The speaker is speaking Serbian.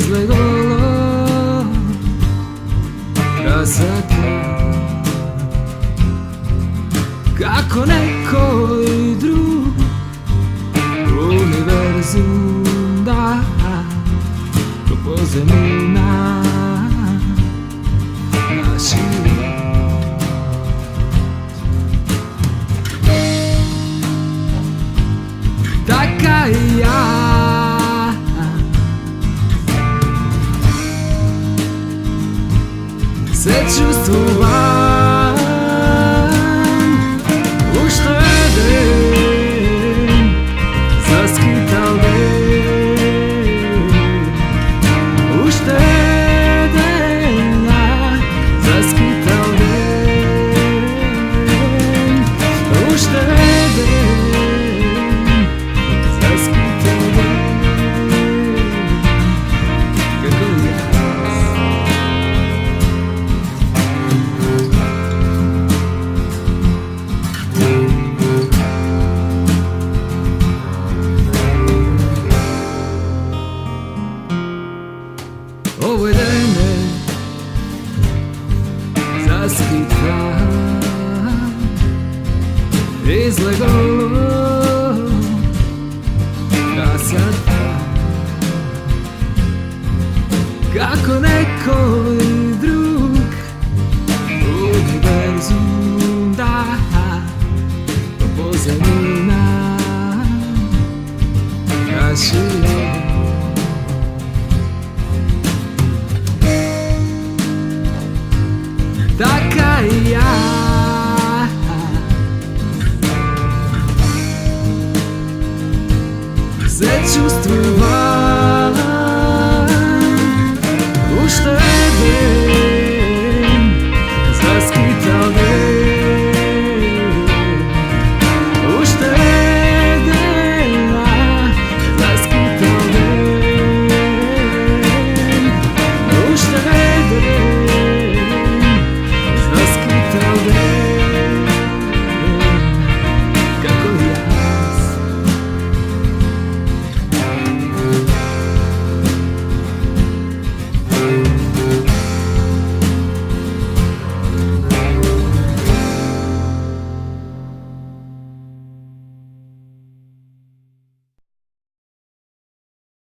izleglo rasveta kako neko i drug univerzum da do pozemina naši taka i ja se čustvovam uštedem zaskital den uštedem zaskital den uštedem zaskital den kako ja ovoj dene zaskita izleglo rasveta kako neko i drug univerzum da pozemina naši taka i ja se čustvovam